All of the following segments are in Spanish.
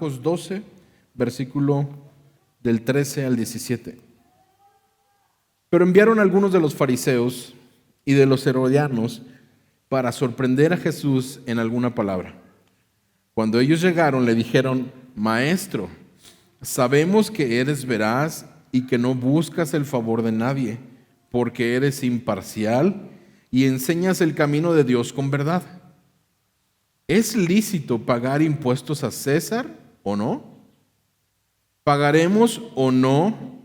Marcos 12, versículo del 13 al 17. Pero enviaron algunos de los fariseos y de los herodianos para sorprender a Jesús en alguna palabra. Cuando ellos llegaron, le dijeron: Maestro, sabemos que eres veraz y que no buscas el favor de nadie, porque eres imparcial y enseñas el camino de Dios con verdad. ¿Es lícito pagar impuestos a César o no? ¿Pagaremos o no?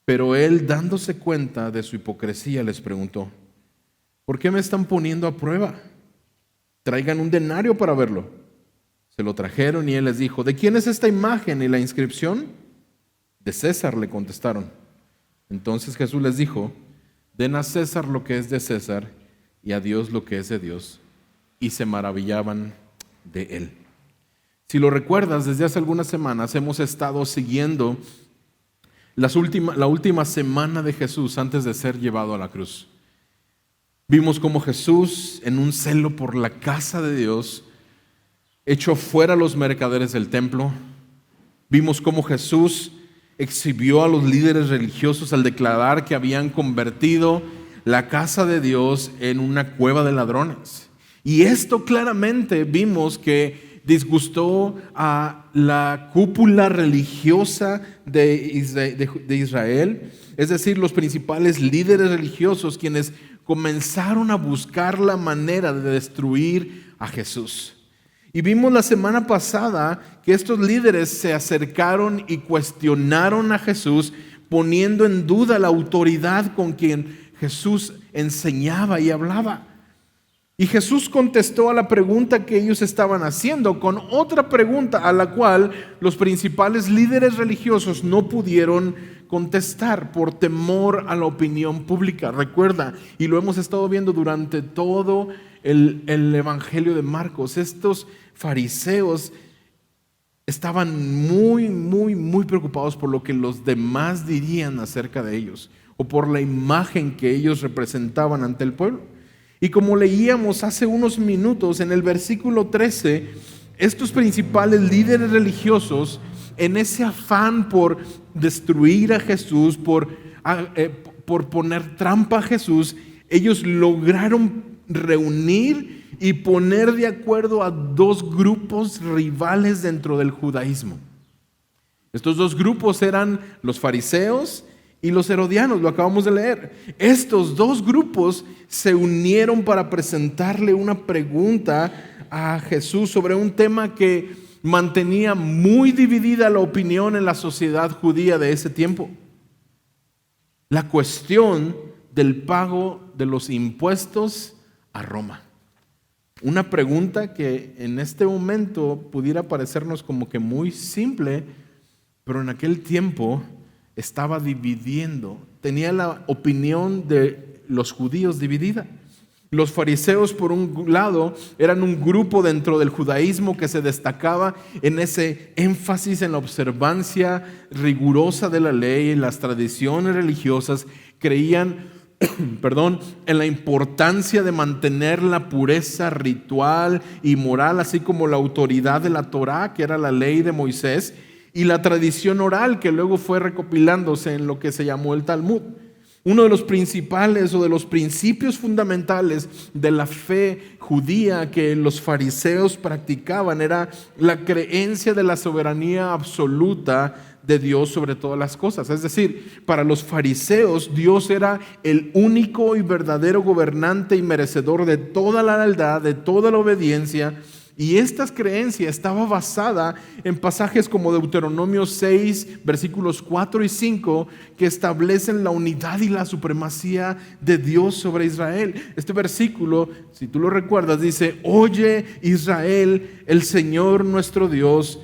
Pero él, dándose cuenta de su hipocresía, les preguntó: ¿por qué me están poniendo a prueba? Traigan un denario para verlo. Se lo trajeron y él les dijo: ¿de quién es esta imagen y la inscripción? De César, le contestaron. Entonces Jesús les dijo: den a César lo que es de César y a Dios lo que es de Dios. Y se maravillaban de él. Si lo recuerdas, desde hace algunas semanas hemos estado siguiendo la última semana de Jesús antes de ser llevado a la cruz. Vimos cómo Jesús, en un celo por la casa de Dios, echó fuera a los mercaderes del templo. Vimos cómo Jesús exhibió a los líderes religiosos al declarar que habían convertido la casa de Dios en una cueva de ladrones. Y esto claramente vimos que disgustó a la cúpula religiosa de Israel, es decir, los principales líderes religiosos, quienes comenzaron a buscar la manera de destruir a Jesús. Y vimos la semana pasada que estos líderes se acercaron y cuestionaron a Jesús, poniendo en duda la autoridad con quien Jesús enseñaba y hablaba. Y Jesús contestó a la pregunta que ellos estaban haciendo con otra pregunta a la cual los principales líderes religiosos no pudieron contestar por temor a la opinión pública. Recuerda, y lo hemos estado viendo durante todo el Evangelio de Marcos, estos fariseos estaban muy preocupados por lo que los demás dirían acerca de ellos o por la imagen que ellos representaban ante el pueblo. Y como leíamos hace unos minutos en el versículo 13, estos principales líderes religiosos, en ese afán por destruir a Jesús, por poner trampa a Jesús, ellos lograron reunir y poner de acuerdo a dos grupos rivales dentro del judaísmo. Estos dos grupos eran los fariseos y los herodianos, lo acabamos de leer. Estos dos grupos se unieron para presentarle una pregunta a Jesús sobre un tema que mantenía muy dividida la opinión en la sociedad judía de ese tiempo. La cuestión del pago de los impuestos a Roma. Una pregunta que en este momento pudiera parecernos como que muy simple, pero en aquel tiempo estaba dividiendo, tenía la opinión de los judíos dividida. Los fariseos, por un lado, eran un grupo dentro del judaísmo que se destacaba en ese énfasis en la observancia rigurosa de la ley, en las tradiciones religiosas. Creían, en la importancia de mantener la pureza ritual y moral, así como la autoridad de la Torá, que era la ley de Moisés, y la tradición oral que luego fue recopilándose en lo que se llamó el Talmud. Uno de los principales o de los principios fundamentales de la fe judía que los fariseos practicaban era la creencia de la soberanía absoluta de Dios sobre todas las cosas. Es decir, para los fariseos Dios era el único y verdadero gobernante y merecedor de toda la lealtad, de toda la obediencia. Y esta creencia estaba basada en pasajes como Deuteronomio 6, versículos 4 y 5, que establecen la unidad y la supremacía de Dios sobre Israel. Este versículo, si tú lo recuerdas, dice: oye Israel, el Señor nuestro Dios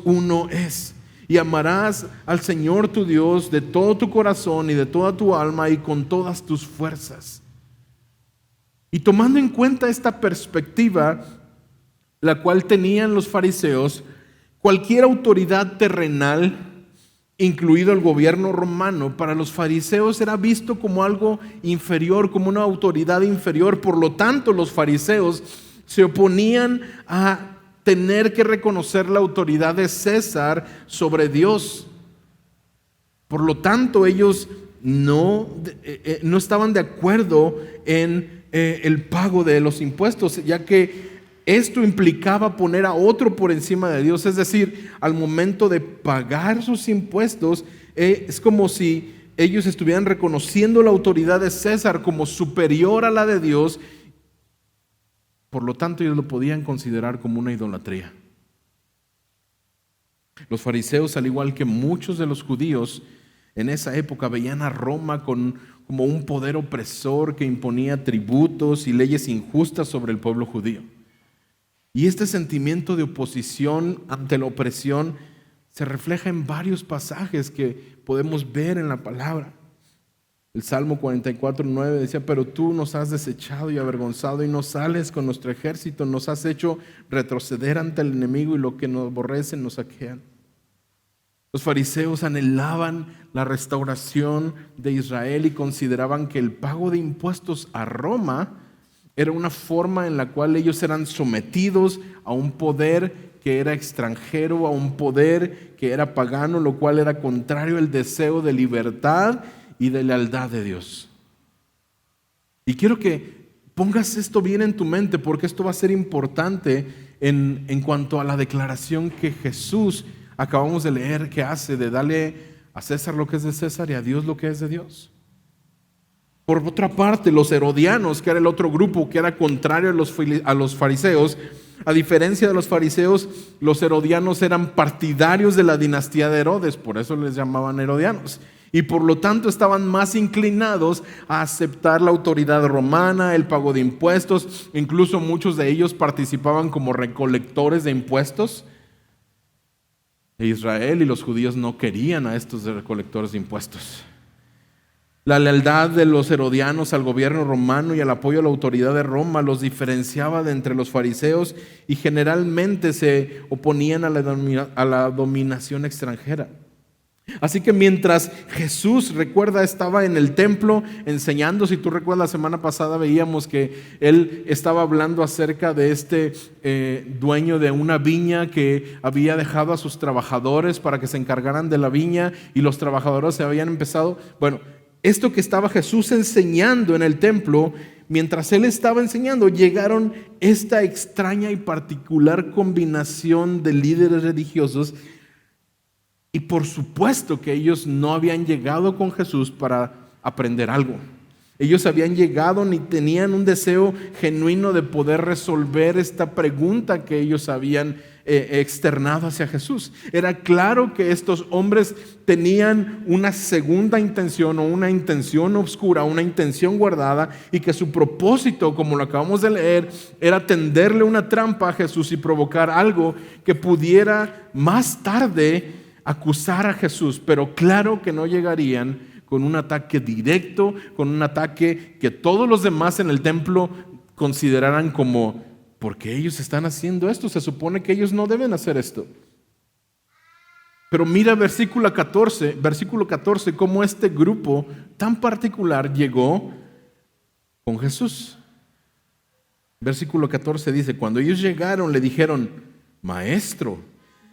uno es. Y amarás al Señor tu Dios de todo tu corazón y de toda tu alma y con todas tus fuerzas. Y tomando en cuenta esta perspectiva, la cual tenían los fariseos, cualquier autoridad terrenal, incluido el gobierno romano, para los fariseos era visto como algo inferior, como una autoridad inferior. Por lo tanto, los fariseos Se oponían a tener que reconocer la autoridad de César sobre Dios. Por lo tanto, ellos no estaban de acuerdo en el pago de los impuestos, ya que esto implicaba poner a otro por encima de Dios. Es decir, al momento de pagar sus impuestos, es como si ellos estuvieran reconociendo la autoridad de César como superior a la de Dios. Por lo tanto, ellos lo podían considerar como una idolatría. Los fariseos, al igual que muchos de los judíos en esa época, veían a Roma como un poder opresor que imponía tributos y leyes injustas sobre el pueblo judío. Y este sentimiento de oposición ante la opresión se refleja en varios pasajes que podemos ver en la palabra. El Salmo 44:9 decía: pero tú nos has desechado y avergonzado y no sales con nuestro ejército, nos has hecho retroceder ante el enemigo y lo que nos aborrecen nos saquean. Los fariseos anhelaban la restauración de Israel y consideraban que el pago de impuestos a Roma era una forma en la cual ellos eran sometidos a un poder que era extranjero, a un poder que era pagano, lo cual era contrario al deseo de libertad y de lealtad de Dios. Y quiero que pongas esto bien en tu mente, porque esto va a ser importante en cuanto a la declaración que Jesús acabamos de leer, que hace de darle a César lo que es de César y a Dios lo que es de Dios. Por otra parte, los herodianos, que era el otro grupo que era contrario a los fariseos, a diferencia de los fariseos, los herodianos eran partidarios de la dinastía de Herodes, por eso les llamaban herodianos. Y por lo tanto estaban más inclinados a aceptar la autoridad romana, el pago de impuestos. Incluso muchos de ellos participaban como recolectores de impuestos. Israel y los judíos no querían a estos recolectores de impuestos. La lealtad de los herodianos al gobierno romano y al apoyo a la autoridad de Roma los diferenciaba de entre los fariseos y generalmente se oponían a la dominación extranjera. Así que mientras Jesús, recuerda, estaba en el templo enseñando, si tú recuerdas, la semana pasada veíamos que él estaba hablando acerca de este dueño de una viña que había dejado a sus trabajadores para que se encargaran de la viña y los trabajadores se habían empezado, esto que estaba Jesús enseñando en el templo, mientras él estaba enseñando, llegaron esta extraña y particular combinación de líderes religiosos. Y por supuesto que ellos no habían llegado con Jesús para aprender algo. Ellos habían llegado ni tenían un deseo genuino de poder resolver esta pregunta que ellos habían externado hacia Jesús. Era claro que estos hombres tenían una segunda intención o una intención oscura, una intención guardada, y que su propósito, como lo acabamos de leer, era tenderle una trampa a Jesús y provocar algo que pudiera más tarde acusar a Jesús, pero claro que no llegarían con un ataque directo, con un ataque que todos los demás en el templo consideraran como, ¿por qué ellos están haciendo esto? Se supone que ellos no deben hacer esto. Pero mira versículo 14, cómo este grupo tan particular llegó con Jesús. Versículo 14 dice: cuando ellos llegaron le dijeron: Maestro,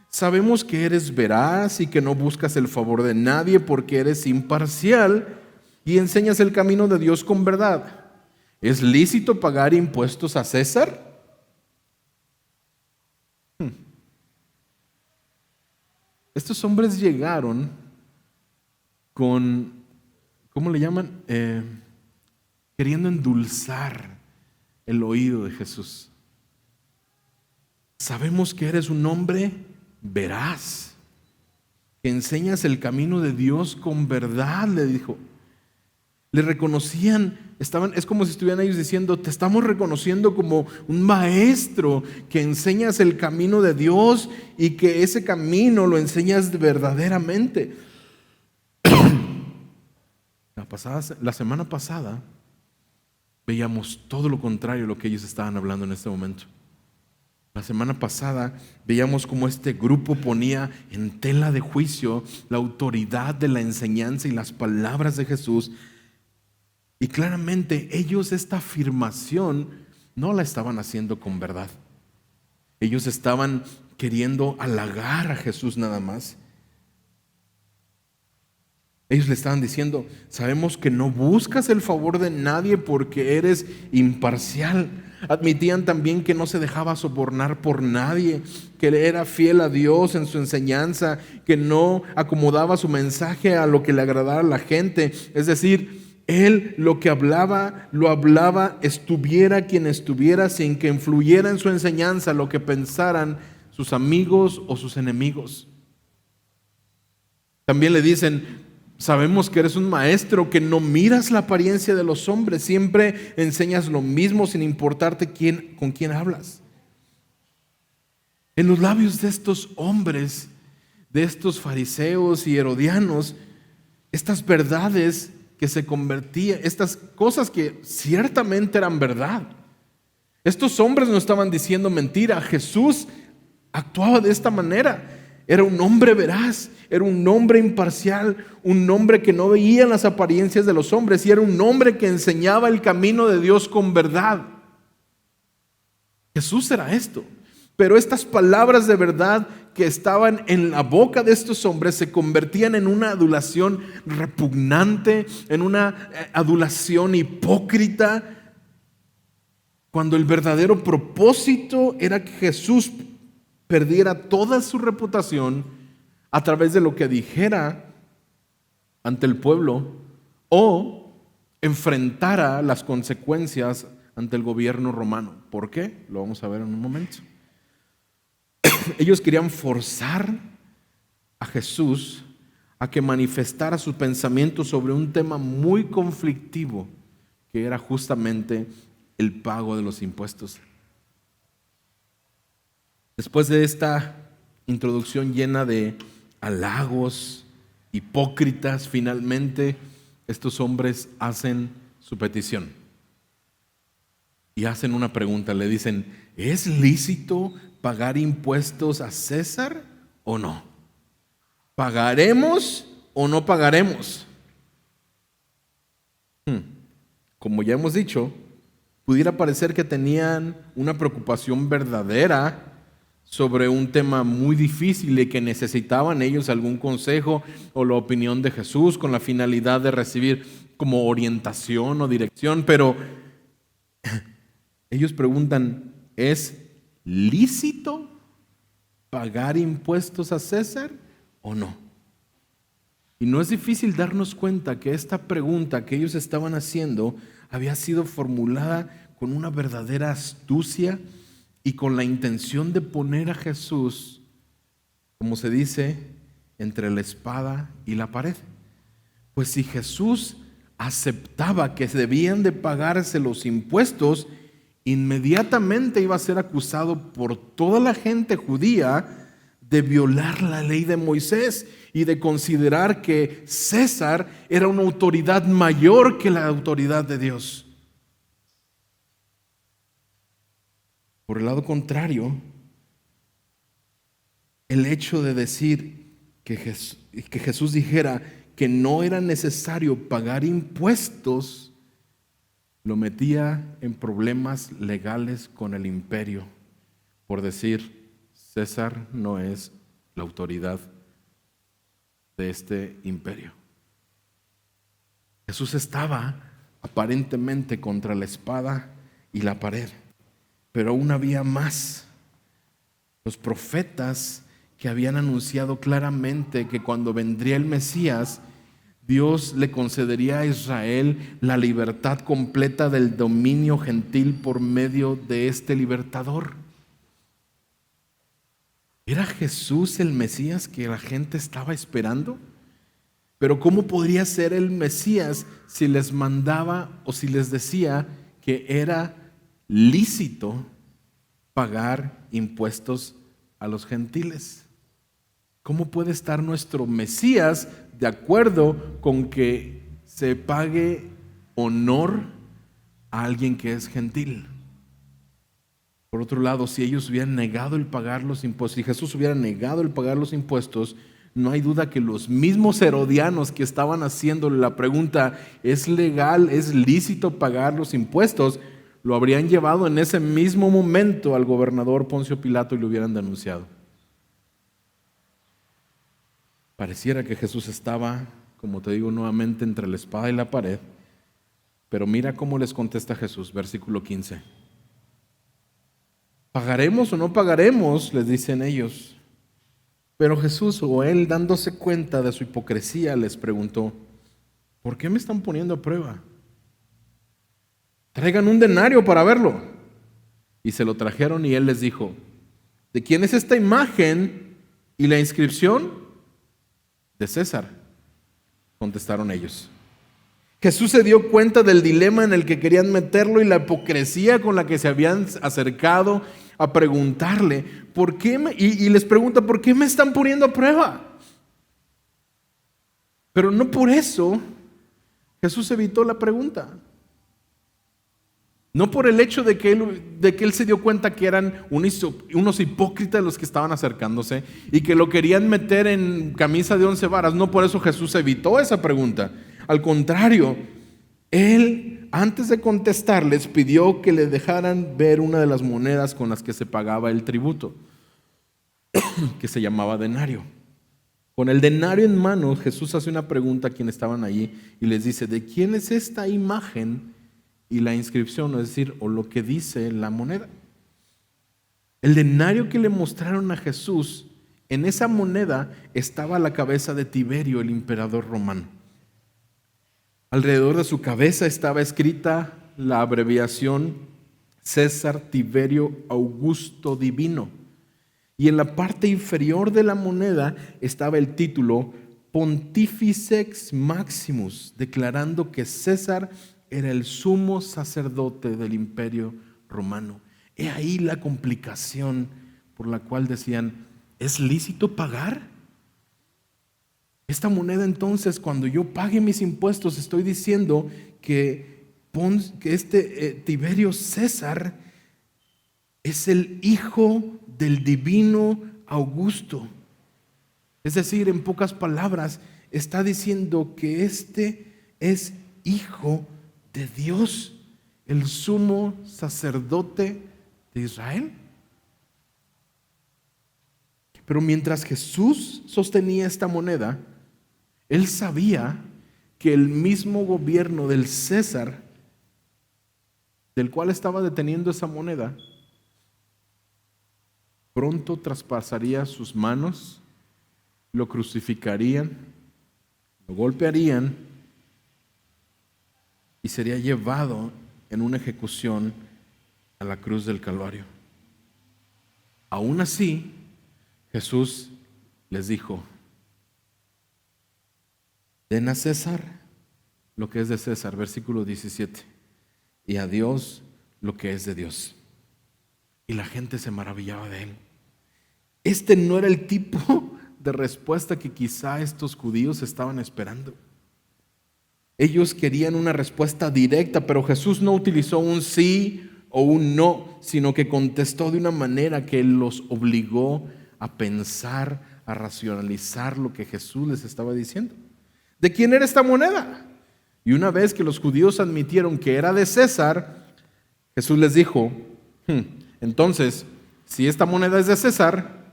sabemos que eres veraz y que no buscas el favor de nadie, porque eres imparcial y enseñas el camino de Dios con verdad. ¿Es lícito pagar impuestos a César? Estos hombres llegaron con, ¿cómo le llaman? Queriendo endulzar el oído de Jesús. Sabemos que eres un hombre veraz, que enseñas el camino de Dios con verdad, le dijo. Le reconocían, es como si estuvieran ellos diciendo: te estamos reconociendo como un maestro que enseñas el camino de Dios y que ese camino lo enseñas verdaderamente. La semana pasada veíamos todo lo contrario a lo que ellos estaban hablando en este momento. La semana pasada veíamos cómo este grupo ponía en tela de juicio la autoridad de la enseñanza y las palabras de Jesús. Y claramente ellos, esta afirmación no la estaban haciendo con verdad. Ellos estaban queriendo halagar a Jesús nada más. Ellos le estaban diciendo: sabemos que no buscas el favor de nadie porque eres imparcial. Admitían también que no se dejaba sobornar por nadie, que era fiel a Dios en su enseñanza, que no acomodaba su mensaje a lo que le agradara a la gente. Es decir, él lo que hablaba, lo hablaba, estuviera quien estuviera, sin que influyera en su enseñanza lo que pensaran sus amigos o sus enemigos. También le dicen: sabemos que eres un maestro, que no miras la apariencia de los hombres, siempre enseñas lo mismo sin importarte con quién hablas. En los labios de estos hombres, de estos fariseos y herodianos, estas verdades que se convertían, estas cosas que ciertamente eran verdad. Estos hombres no estaban diciendo mentira. Jesús actuaba de esta manera. Era un hombre veraz, era un hombre imparcial, un hombre que no veía las apariencias de los hombres, y era un hombre que enseñaba el camino de Dios con verdad. Jesús era esto. Pero estas palabras de verdad que estaban en la boca de estos hombres se convertían en una adulación repugnante, en una adulación hipócrita, cuando el verdadero propósito era que Jesús perdiera toda su reputación a través de lo que dijera ante el pueblo o enfrentara las consecuencias ante el gobierno romano. ¿Por qué? Lo vamos a ver en un momento. Ellos querían forzar a Jesús a que manifestara su pensamiento sobre un tema muy conflictivo, que era justamente el pago de los impuestos. Después de esta introducción llena de halagos hipócritas, finalmente estos hombres hacen su petición y hacen una pregunta. Le dicen: ¿es lícito pagar impuestos a César o no? ¿Pagaremos o no pagaremos? Como ya hemos dicho, pudiera parecer que tenían una preocupación verdadera sobre un tema muy difícil y que necesitaban ellos algún consejo o la opinión de Jesús con la finalidad de recibir como orientación o dirección, pero ellos preguntan: ¿es lícito pagar impuestos a César o no? Y no es difícil darnos cuenta que esta pregunta que ellos estaban haciendo había sido formulada con una verdadera astucia y con la intención de poner a Jesús, como se dice, entre la espada y la pared. Pues si Jesús aceptaba que debían de pagarse los impuestos, inmediatamente iba a ser acusado por toda la gente judía de violar la ley de Moisés y de considerar que César era una autoridad mayor que la autoridad de Dios. Por el lado contrario, el hecho de decir que Jesús dijera que no era necesario pagar impuestos lo metía en problemas legales con el imperio, por decir: César no es la autoridad de este imperio. Jesús estaba aparentemente contra la espada y la pared. Pero aún había más. Los profetas que habían anunciado claramente que cuando vendría el Mesías, Dios le concedería a Israel la libertad completa del dominio gentil por medio de este libertador. ¿Era Jesús el Mesías que la gente estaba esperando? Pero ¿cómo podría ser el Mesías si les mandaba o si les decía que era lícito pagar impuestos a los gentiles? ¿Cómo puede estar nuestro Mesías de acuerdo con que se pague honor a alguien que es gentil? Por otro lado, si ellos hubieran negado el pagar los impuestos, si Jesús hubiera negado el pagar los impuestos, no hay duda que los mismos herodianos que estaban haciéndole la pregunta: ¿es legal, es lícito pagar los impuestos?, lo habrían llevado en ese mismo momento al gobernador Poncio Pilato y lo hubieran denunciado. Pareciera que Jesús estaba, como te digo nuevamente, entre la espada y la pared, pero mira cómo les contesta Jesús, versículo 15. ¿Pagaremos o no pagaremos?, les dicen ellos. Pero Jesús, o él dándose cuenta de su hipocresía, les preguntó: ¿por qué me están poniendo a prueba? Traigan un denario para verlo. Y se lo trajeron y él les dijo: ¿de quién es esta imagen y la inscripción? De César, contestaron ellos. Jesús se dio cuenta del dilema en el que querían meterlo y la hipocresía con la que se habían acercado a preguntarle, ¿por qué y les pregunta: ¿por qué me están poniendo a prueba? Pero no por eso Jesús evitó la pregunta. No por el hecho de que él se dio cuenta que eran unos hipócritas los que estaban acercándose y que lo querían meter en camisa de 11 varas. No por eso Jesús evitó esa pregunta. Al contrario, él, antes de contestar, les pidió que le dejaran ver una de las monedas con las que se pagaba el tributo, que se llamaba denario. Con el denario en mano, Jesús hace una pregunta a quienes estaban allí y les dice: ¿de quién es esta imagen y la inscripción? Es decir, o lo que dice la moneda. El denario que le mostraron a Jesús, en esa moneda estaba la cabeza de Tiberio, el emperador romano. Alrededor de su cabeza estaba escrita la abreviación César Tiberio Augusto Divino. Y en la parte inferior de la moneda estaba el título Pontifex Maximus, declarando que César era el sumo sacerdote del imperio romano. He ahí la complicación por la cual decían: ¿es lícito pagar? Esta moneda, entonces, cuando yo pague mis impuestos, estoy diciendo que Tiberio César es el hijo del divino Augusto. Es decir, en pocas palabras, está diciendo que este es hijo de Dios, el sumo sacerdote de Israel. Pero mientras Jesús sostenía esta moneda, él sabía que el mismo gobierno del César, del cual estaba deteniendo esa moneda, pronto traspasaría sus manos, lo crucificarían, lo golpearían y sería llevado en una ejecución a la cruz del Calvario. Aún así, Jesús les dijo: den a César lo que es de César, versículo 17, y a Dios lo que es de Dios. Y la gente se maravillaba de él. Este no era el tipo de respuesta que quizá estos judíos estaban esperando. Ellos querían una respuesta directa, pero Jesús no utilizó un sí o un no, sino que contestó de una manera que los obligó a pensar, a racionalizar lo que Jesús les estaba diciendo. ¿De quién era esta moneda? Y una vez que los judíos admitieron que era de César, Jesús les dijo: entonces, si esta moneda es de César,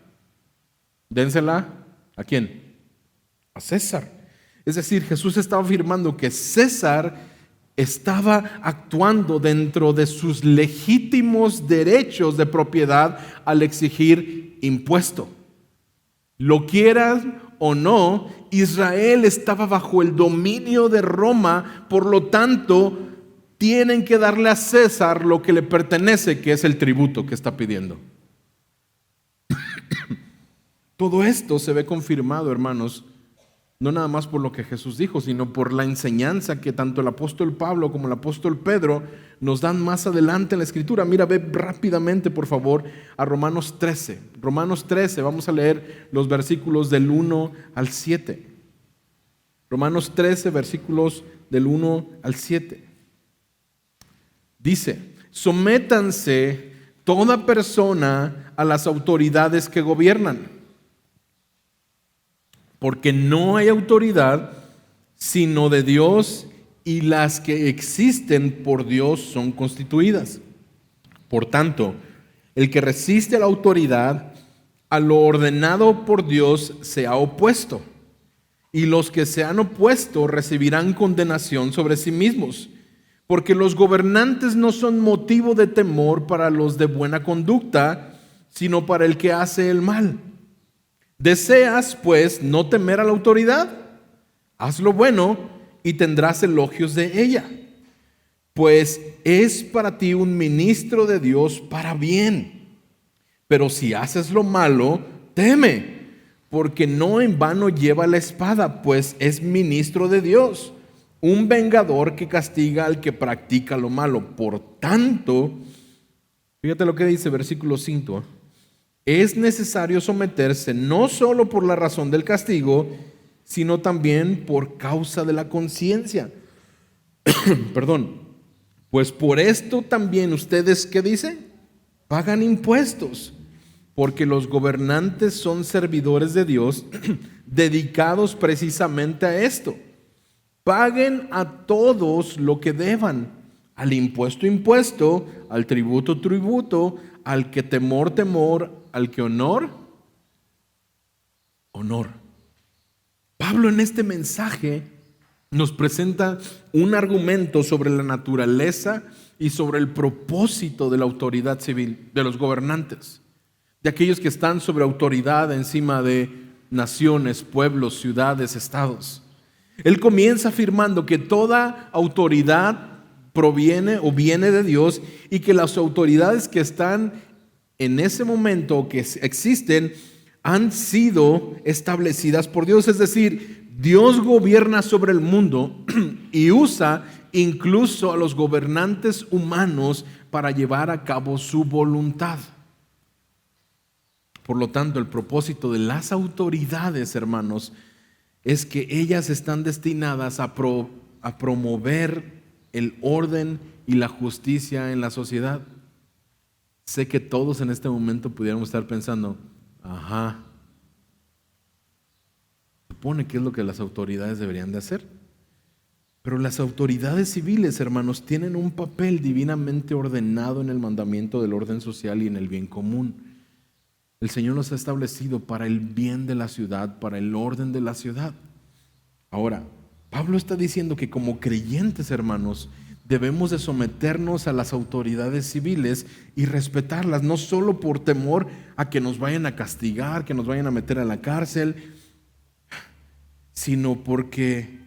dénsela ¿a quién? A César. Es decir, Jesús estaba afirmando que César estaba actuando dentro de sus legítimos derechos de propiedad al exigir impuesto. Lo quieran o no, Israel estaba bajo el dominio de Roma, por lo tanto, tienen que darle a César lo que le pertenece, que es el tributo que está pidiendo. Todo esto se ve confirmado, hermanos, no nada más por lo que Jesús dijo, sino por la enseñanza que tanto el apóstol Pablo como el apóstol Pedro nos dan más adelante en la Escritura. Mira, ve rápidamente, por favor, a Romanos 13. Romanos 13, vamos a leer los versículos del 1 al 7. Romanos 13, versículos del 1 al 7. Dice: sométanse toda persona a las autoridades que gobiernan, porque no hay autoridad sino de Dios, y las que existen por Dios son constituidas. Por tanto, el que resiste a la autoridad, a lo ordenado por Dios, se ha opuesto. Y los que se han opuesto recibirán condenación sobre sí mismos, porque los gobernantes no son motivo de temor para los de buena conducta, sino para el que hace el mal. ¿Deseas, pues, no temer a la autoridad? Haz lo bueno y tendrás elogios de ella, pues es para ti un ministro de Dios para bien. Pero si haces lo malo, teme, porque no en vano lleva la espada, pues es ministro de Dios, un vengador que castiga al que practica lo malo. Por tanto, fíjate lo que dice versículo 5, es necesario someterse no solo por la razón del castigo, sino también por causa de la conciencia. Perdón. Pues por esto también ustedes, ¿qué dicen? Pagan impuestos, porque los gobernantes son servidores de Dios, dedicados precisamente a esto. Paguen a todos lo que deban, al impuesto, impuesto, al tributo, tributo, al que temor, temor, al que honor, honor. Pablo en este mensaje nos presenta un argumento sobre la naturaleza y sobre el propósito de la autoridad civil, de los gobernantes, de aquellos que están sobre autoridad encima de naciones, pueblos, ciudades, estados. Él comienza afirmando que toda autoridad proviene o viene de Dios y que las autoridades que están en ese momento, que existen, han sido establecidas por Dios. Es decir, Dios gobierna sobre el mundo y usa incluso a los gobernantes humanos para llevar a cabo su voluntad. Por lo tanto, el propósito de las autoridades, hermanos, es que ellas están destinadas a promover el orden y la justicia en la sociedad. Sé que todos en este momento pudiéramos estar pensando, supone que es lo que las autoridades deberían de hacer. Pero las autoridades civiles, hermanos, tienen un papel divinamente ordenado en el mandamiento del orden social y en el bien común. El Señor los ha establecido para el bien de la ciudad, para el orden de la ciudad. Ahora, Pablo está diciendo que como creyentes, hermanos, debemos de someternos a las autoridades civiles y respetarlas, no solo por temor a que nos vayan a castigar, que nos vayan a meter a la cárcel, sino porque,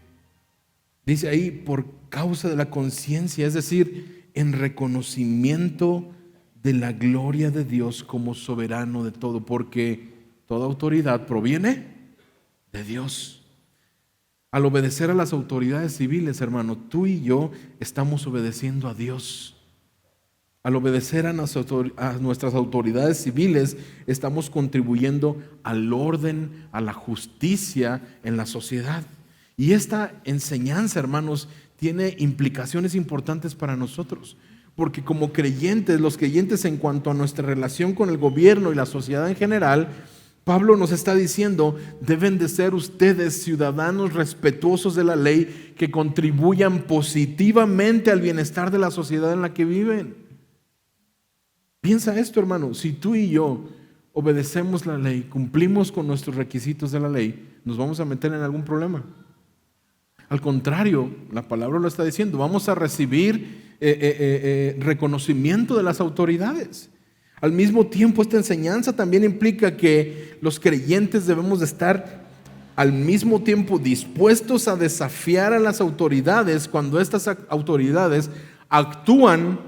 dice ahí, por causa de la conciencia, es decir, en reconocimiento de la gloria de Dios como soberano de todo, porque toda autoridad proviene de Dios. Al obedecer a las autoridades civiles, hermano, tú y yo estamos obedeciendo a Dios. Al obedecer a nuestras autoridades civiles, estamos contribuyendo al orden, a la justicia en la sociedad. Y esta enseñanza, hermanos, tiene implicaciones importantes para nosotros. Porque como creyentes, los creyentes en cuanto a nuestra relación con el gobierno y la sociedad en general, Pablo nos está diciendo, deben de ser ustedes ciudadanos respetuosos de la ley que contribuyan positivamente al bienestar de la sociedad en la que viven. Piensa esto, hermano, si tú y yo obedecemos la ley, cumplimos con nuestros requisitos de la ley, ¿nos vamos a meter en algún problema? Al contrario, la palabra lo está diciendo, vamos a recibir reconocimiento de las autoridades. Al mismo tiempo, esta enseñanza también implica que los creyentes debemos de estar al mismo tiempo dispuestos a desafiar a las autoridades cuando estas autoridades actúan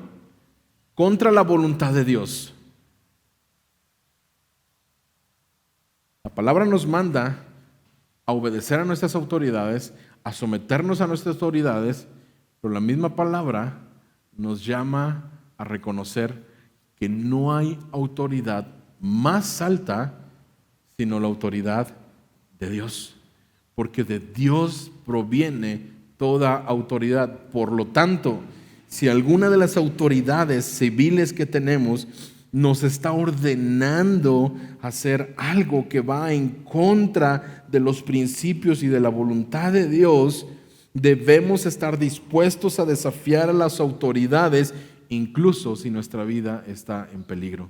contra la voluntad de Dios. La palabra nos manda a obedecer a nuestras autoridades, a someternos a nuestras autoridades, pero la misma palabra nos llama a reconocer que no hay autoridad más alta sino la autoridad de Dios, porque de Dios proviene toda autoridad. Por lo tanto, si alguna de las autoridades civiles que tenemos nos está ordenando hacer algo que va en contra de los principios y de la voluntad de Dios, Debemos estar dispuestos a desafiar a las autoridades, incluso si nuestra vida está en peligro.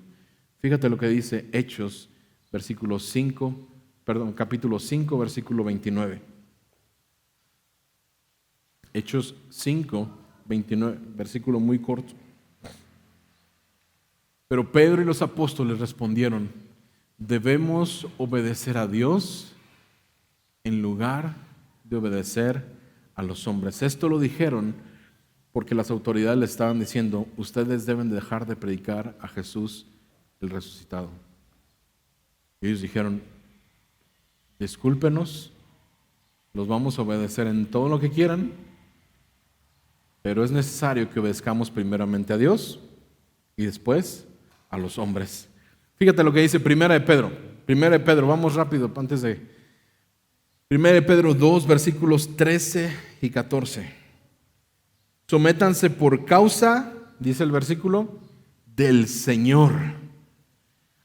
Fíjate lo que dice Hechos, capítulo 5, versículo 29. Hechos 5, 29, versículo muy corto. Pero Pedro y los apóstoles respondieron: debemos obedecer a Dios en lugar de obedecer a los hombres. Esto lo dijeron porque las autoridades le estaban diciendo: ustedes deben dejar de predicar a Jesús el resucitado. Y ellos dijeron: discúlpenos, los vamos a obedecer en todo lo que quieran, pero es necesario que obedezcamos primeramente a Dios y después a los hombres. Fíjate lo que dice Primera de Pedro, vamos rápido antes de... Primera de Pedro 2, versículos 13 y 14. Sométanse por causa, dice el versículo, del Señor,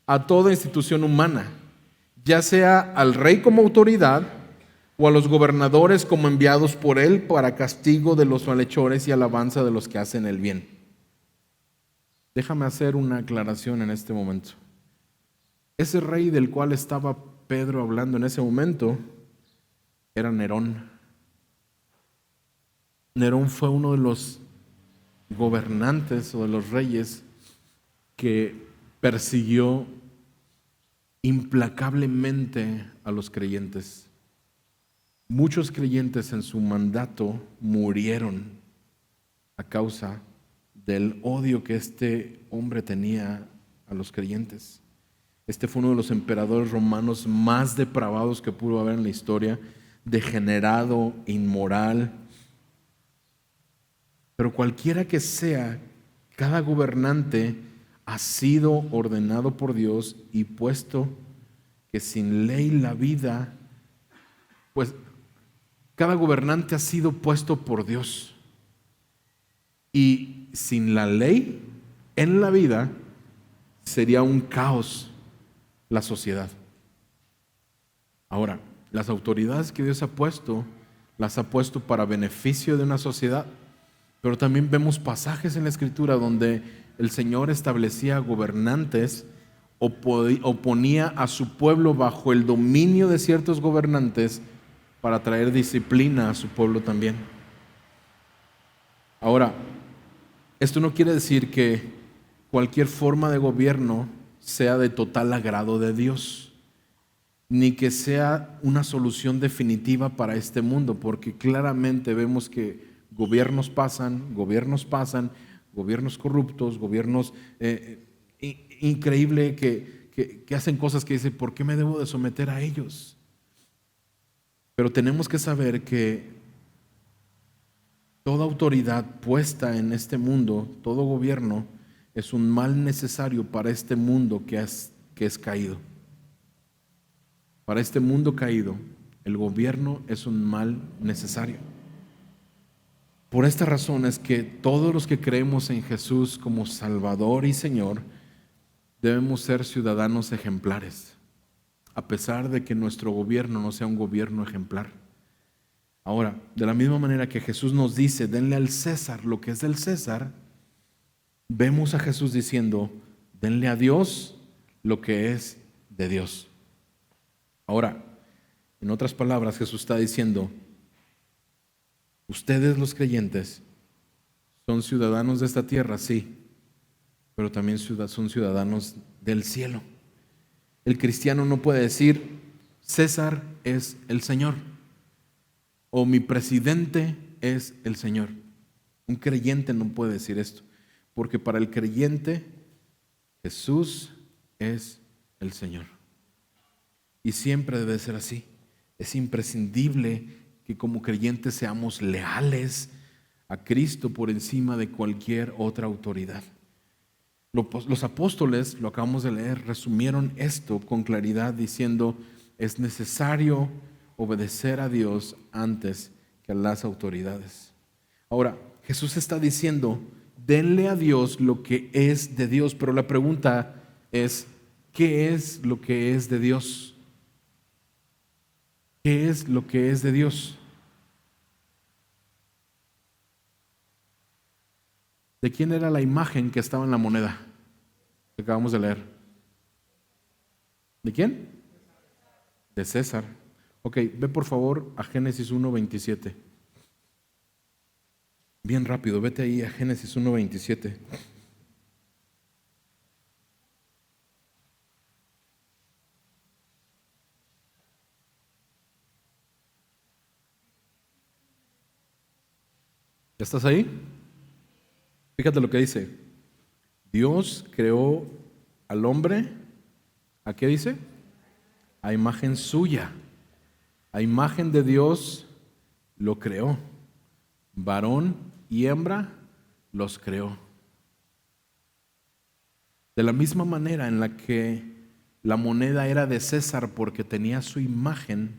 a toda institución humana, ya sea al rey como autoridad o a los gobernadores como enviados por él para castigo de los malhechores y alabanza de los que hacen el bien. Déjame hacer una aclaración en este momento. Ese rey del cual estaba Pedro hablando en ese momento era Nerón. Nerón fue uno de los gobernantes o de los reyes que persiguió implacablemente a los creyentes. Muchos creyentes en su mandato murieron a causa del odio que este hombre tenía a los creyentes. Este fue uno de los emperadores romanos más depravados que pudo haber en la historia, degenerado, inmoral. Pero cualquiera que sea, cada gobernante ha sido ordenado por Dios y puesto que sin ley la vida, pues cada gobernante ha sido puesto por Dios. Y sin la ley en la vida sería un caos la sociedad. Ahora, las autoridades que Dios ha puesto, las ha puesto para beneficio de una sociedad, pero también vemos pasajes en la Escritura donde el Señor establecía gobernantes o ponía a su pueblo bajo el dominio de ciertos gobernantes para traer disciplina a su pueblo también. Ahora, esto no quiere decir que cualquier forma de gobierno sea de total agrado de Dios, ni que sea una solución definitiva para este mundo, porque claramente vemos que gobiernos pasan, gobiernos corruptos, gobiernos increíble que hacen cosas que dicen, ¿por qué me debo de someter a ellos? Pero tenemos que saber que toda autoridad puesta en este mundo, todo gobierno, es un mal necesario para este mundo que es caído. Para este mundo caído, el gobierno es un mal necesario. Por esta razón es que todos los que creemos en Jesús como Salvador y Señor debemos ser ciudadanos ejemplares, a pesar de que nuestro gobierno no sea un gobierno ejemplar. Ahora, de la misma manera que Jesús nos dice, denle al César lo que es del César, vemos a Jesús diciendo, denle a Dios lo que es de Dios. Ahora, en otras palabras, Jesús está diciendo, ustedes los creyentes son ciudadanos de esta tierra, sí, pero también son ciudadanos del cielo. El cristiano no puede decir, César es el Señor, o mi presidente es el Señor. Un creyente no puede decir esto, porque para el creyente Jesús es el Señor. Y siempre debe ser así. Es imprescindible que como creyentes seamos leales a Cristo por encima de cualquier otra autoridad. Los apóstoles, lo acabamos de leer, resumieron esto con claridad diciendo, es necesario obedecer a Dios antes que a las autoridades. Ahora, Jesús está diciendo, denle a Dios lo que es de Dios, pero la pregunta es, ¿qué es lo que es de Dios? ¿Qué es lo que es de Dios? ¿De quién era la imagen que estaba en la moneda que acabamos de leer? ¿De quién? De César. Ok, ve por favor a Génesis 1:27. Bien rápido, vete ahí a Génesis 1:27. ¿Ya estás ahí? Fíjate lo que dice. Dios creó al hombre, ¿a qué dice? A imagen suya. A imagen de Dios lo creó. Varón y hembra los creó. De la misma manera en la que la moneda era de César porque tenía su imagen,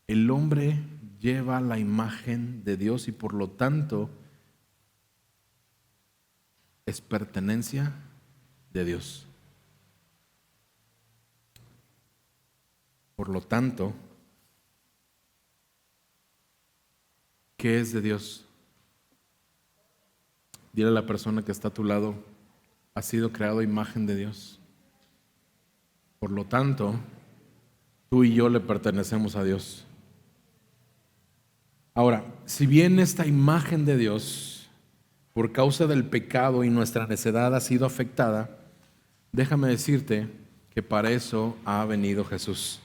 el hombre lleva la imagen de Dios y por lo tanto es pertenencia de Dios. Por lo tanto, ¿qué es de Dios? Dile a la persona que está a tu lado, has sido creado a imagen de Dios. Por lo tanto, tú y yo le pertenecemos a Dios. Ahora, si bien esta imagen de Dios, por causa del pecado y nuestra necedad ha sido afectada, déjame decirte que para eso ha venido Jesús.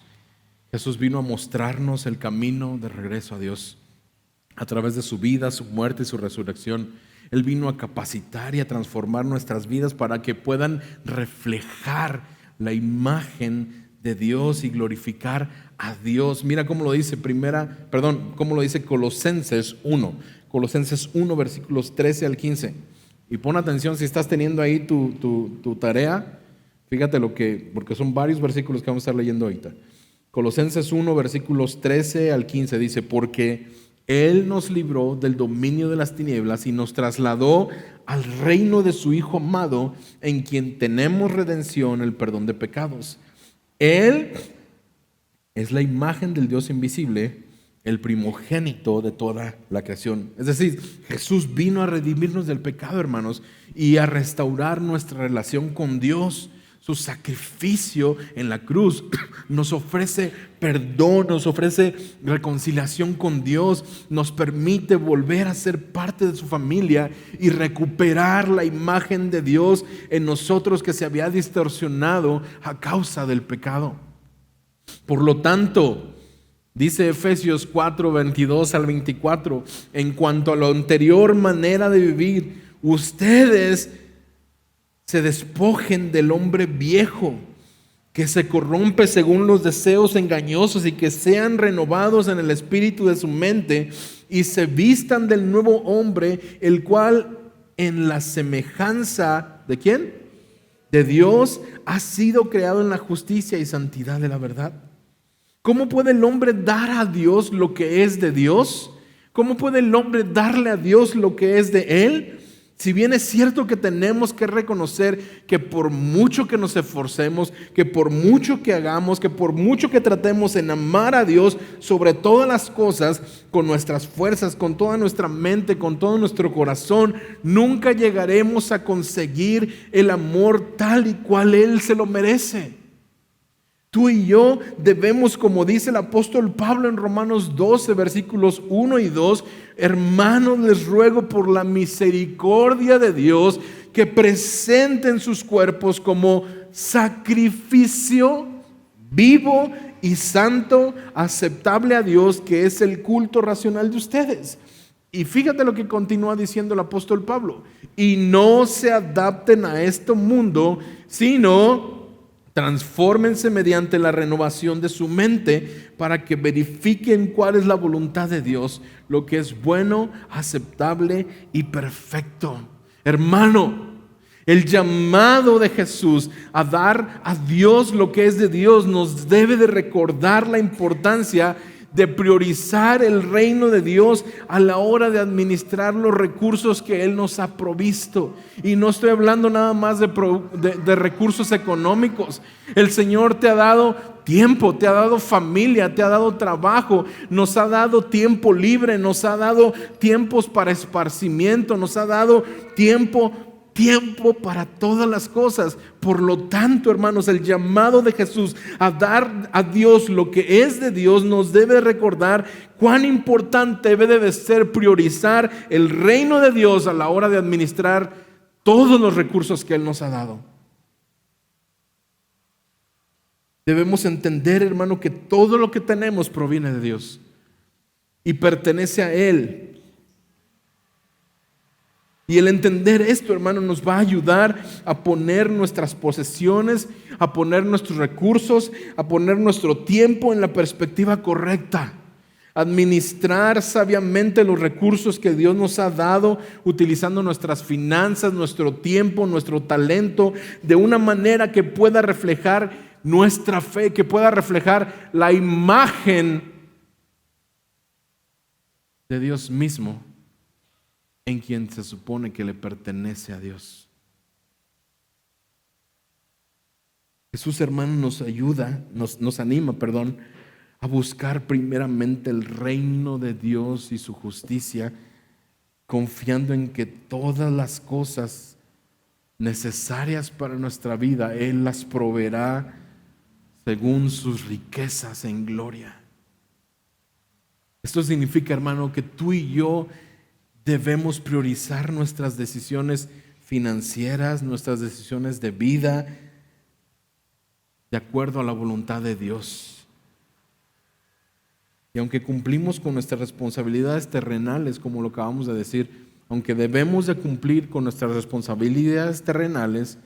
Jesús vino a mostrarnos el camino de regreso a Dios. A través de su vida, su muerte y su resurrección, Él vino a capacitar y a transformar nuestras vidas para que puedan reflejar la imagen de Dios y glorificar a Dios. Mira cómo lo dice cómo lo dice Colosenses 1. Colosenses 1, versículos 13 al 15. Y pon atención si estás teniendo ahí tu tarea. Fíjate porque son varios versículos que vamos a estar leyendo ahorita. Colosenses 1, versículos 13 al 15 dice, porque Él nos libró del dominio de las tinieblas y nos trasladó al reino de su Hijo amado, en quien tenemos redención, el perdón de pecados. Él es la imagen del Dios invisible, el primogénito de toda la creación. Es decir, Jesús vino a redimirnos del pecado, hermanos, y a restaurar nuestra relación con Dios. Su sacrificio en la cruz nos ofrece perdón, nos ofrece reconciliación con Dios, nos permite volver a ser parte de su familia y recuperar la imagen de Dios en nosotros que se había distorsionado a causa del pecado. Por lo tanto, dice Efesios 4, 22 al 24, en cuanto a la anterior manera de vivir, ustedes se despojen del hombre viejo que se corrompe según los deseos engañosos y que sean renovados en el espíritu de su mente y se vistan del nuevo hombre, el cual en la semejanza ¿de quién? De Dios ha sido creado en la justicia y santidad de la verdad. ¿Cómo puede el hombre dar a Dios lo que es de Dios? ¿Cómo puede el hombre darle a Dios lo que es de Él? Si bien es cierto que tenemos que reconocer que por mucho que nos esforcemos, que por mucho que hagamos, que por mucho que tratemos en amar a Dios sobre todas las cosas, con nuestras fuerzas, con toda nuestra mente, con todo nuestro corazón, nunca llegaremos a conseguir el amor tal y cual Él se lo merece. Tú y yo debemos, como dice el apóstol Pablo en Romanos 12, versículos 1 y 2, hermanos, les ruego por la misericordia de Dios que presenten sus cuerpos como sacrificio vivo y santo, aceptable a Dios, que es el culto racional de ustedes. Y fíjate lo que continúa diciendo el apóstol Pablo. Y no se adapten a este mundo, sino transfórmense mediante la renovación de su mente para que verifiquen cuál es la voluntad de Dios, lo que es bueno, aceptable y perfecto. Hermano, el llamado de Jesús a dar a Dios lo que es de Dios nos debe de recordar la importancia de priorizar el reino de Dios a la hora de administrar los recursos que Él nos ha provisto. Y no estoy hablando nada más de recursos económicos. El Señor te ha dado tiempo, te ha dado familia, te ha dado trabajo, nos ha dado tiempo libre, nos ha dado tiempos para esparcimiento, nos ha dado tiempo para todas las cosas. Por lo tanto, hermanos, el llamado de Jesús a dar a Dios lo que es de Dios nos debe recordar cuán importante debe de ser priorizar el reino de Dios a la hora de administrar todos los recursos que Él nos ha dado. Debemos entender, hermano, que todo lo que tenemos proviene de Dios y pertenece a Él. Y el entender esto, hermano, nos va a ayudar a poner nuestras posesiones, a poner nuestros recursos, a poner nuestro tiempo en la perspectiva correcta. Administrar sabiamente los recursos que Dios nos ha dado, utilizando nuestras finanzas, nuestro tiempo, nuestro talento, de una manera que pueda reflejar nuestra fe, que pueda reflejar la imagen de Dios mismo en quien se supone que le pertenece a Dios. Jesús, hermano, nos ayuda, nos anima, a buscar primeramente el reino de Dios y su justicia, confiando en que todas las cosas necesarias para nuestra vida Él las proveerá según sus riquezas en gloria. Esto significa, hermano, que tú y yo debemos priorizar nuestras decisiones financieras, nuestras decisiones de vida, de acuerdo a la voluntad de Dios. Y aunque cumplimos con nuestras responsabilidades terrenales, como lo acabamos de decir, aunque debemos de cumplir con nuestras responsabilidades terrenales,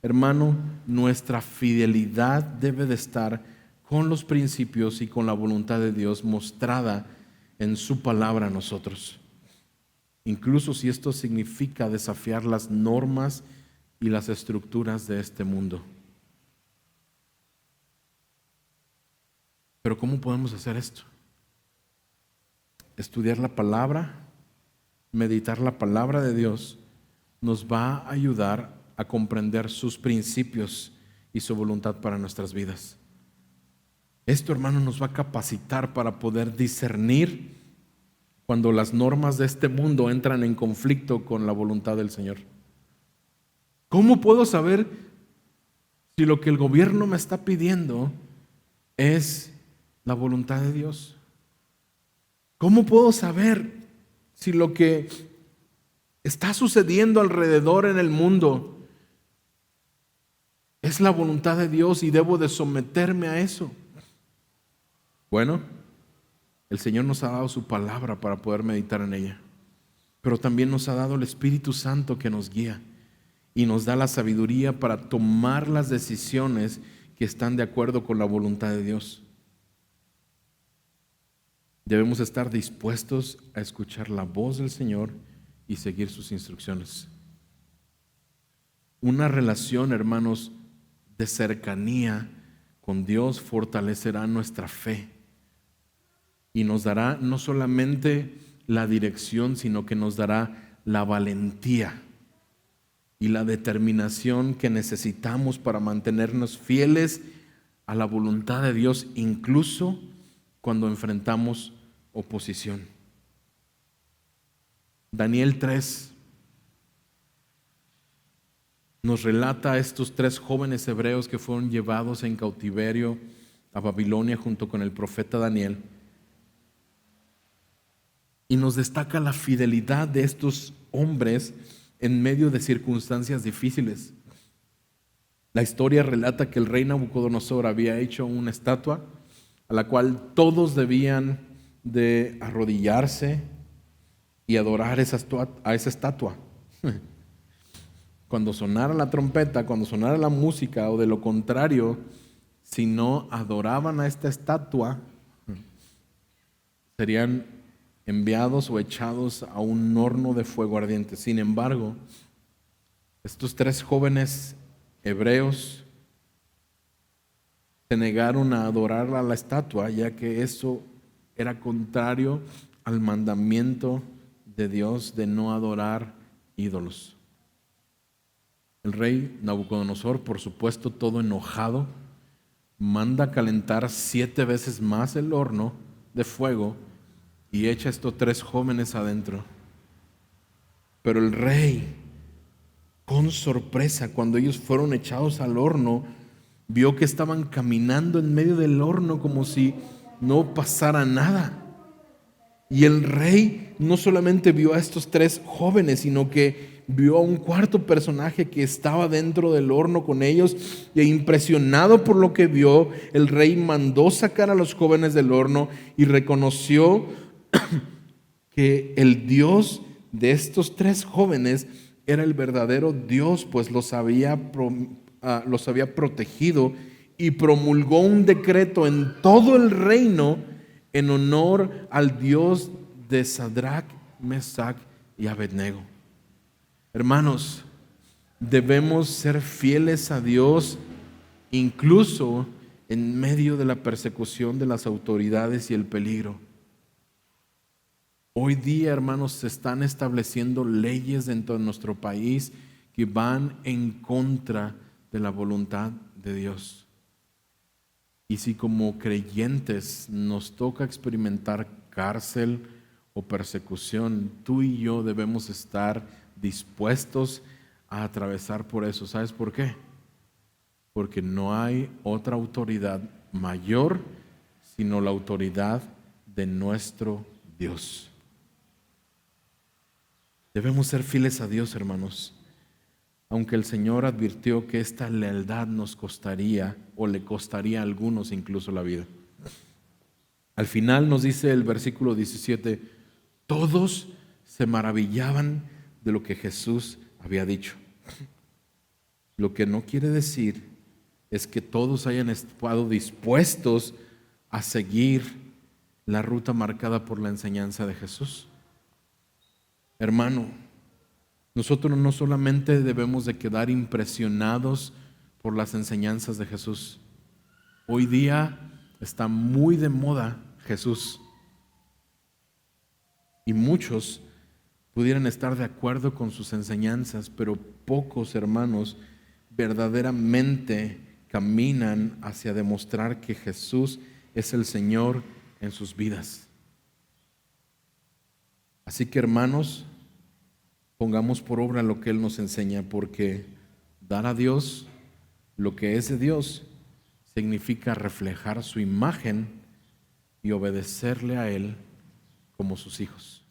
hermano, nuestra fidelidad debe de estar con los principios y con la voluntad de Dios mostrada en su palabra a nosotros. Incluso si esto significa desafiar las normas y las estructuras de este mundo. Pero ¿cómo podemos hacer esto? Estudiar la palabra, meditar la palabra de Dios, nos va a ayudar a comprender sus principios y su voluntad para nuestras vidas. Esto, hermano, nos va a capacitar para poder discernir cuando las normas de este mundo entran en conflicto con la voluntad del Señor. ¿Cómo puedo saber si lo que el gobierno me está pidiendo es la voluntad de Dios? ¿Cómo puedo saber si lo que está sucediendo alrededor en el mundo es la voluntad de Dios y debo de someterme a eso? Bueno, el Señor nos ha dado su palabra para poder meditar en ella, pero también nos ha dado el Espíritu Santo que nos guía y nos da la sabiduría para tomar las decisiones que están de acuerdo con la voluntad de Dios. Debemos estar dispuestos a escuchar la voz del Señor y seguir sus instrucciones. Una relación, hermanos, de cercanía con Dios fortalecerá nuestra fe y nos dará no solamente la dirección, sino que nos dará la valentía y la determinación que necesitamos para mantenernos fieles a la voluntad de Dios, incluso cuando enfrentamos oposición. Daniel 3 nos relata a estos 3 jóvenes hebreos que fueron llevados en cautiverio a Babilonia junto con el profeta Daniel. Y nos destaca la fidelidad de estos hombres en medio de circunstancias difíciles. La historia relata que el rey Nabucodonosor había hecho una estatua a la cual todos debían de arrodillarse y adorar a esa estatua. Cuando sonara la trompeta, cuando sonara la música, o de lo contrario, si no adoraban a esta estatua, serían enviados o echados a un horno de fuego ardiente. Sin embargo, estos 3 jóvenes hebreos se negaron a adorar a la estatua, ya que eso era contrario al mandamiento de Dios de no adorar ídolos. El rey Nabucodonosor, por supuesto, todo enojado, manda calentar 7 veces más el horno de fuego y echa a estos 3 jóvenes adentro. Pero el rey, con sorpresa, cuando ellos fueron echados al horno, vio que estaban caminando en medio del horno como si no pasara nada. Y el rey no solamente vio a estos 3 jóvenes, sino que vio a un cuarto personaje que estaba dentro del horno con ellos. Y impresionado por lo que vio, el rey mandó sacar a los jóvenes del horno y reconoció que el Dios de estos 3 jóvenes era el verdadero Dios, pues los había protegido, y promulgó un decreto en todo el reino en honor al Dios de Sadrach, Mesach y Abednego. Hermanos, debemos ser fieles a Dios incluso en medio de la persecución de las autoridades y el peligro. Hoy día, hermanos, se están estableciendo leyes dentro de nuestro país que van en contra de la voluntad de Dios. Y si como creyentes nos toca experimentar cárcel o persecución, tú y yo debemos estar dispuestos a atravesar por eso. ¿Sabes por qué? Porque no hay otra autoridad mayor sino la autoridad de nuestro Dios. Debemos ser fieles a Dios, hermanos. Aunque el Señor advirtió que esta lealtad nos costaría o le costaría a algunos incluso la vida. Al final nos dice el versículo 17, todos se maravillaban de lo que Jesús había dicho. Lo que no quiere decir es que todos hayan estado dispuestos a seguir la ruta marcada por la enseñanza de Jesús. Hermano, nosotros no solamente debemos de quedar impresionados por las enseñanzas de Jesús. Hoy día está muy de moda Jesús. Y muchos pudieran estar de acuerdo con sus enseñanzas, pero pocos, hermanos, verdaderamente caminan hacia demostrar que Jesús es el Señor en sus vidas. Así que, hermanos, pongamos por obra lo que Él nos enseña, porque dar a Dios lo que es de Dios significa reflejar su imagen y obedecerle a Él como sus hijos.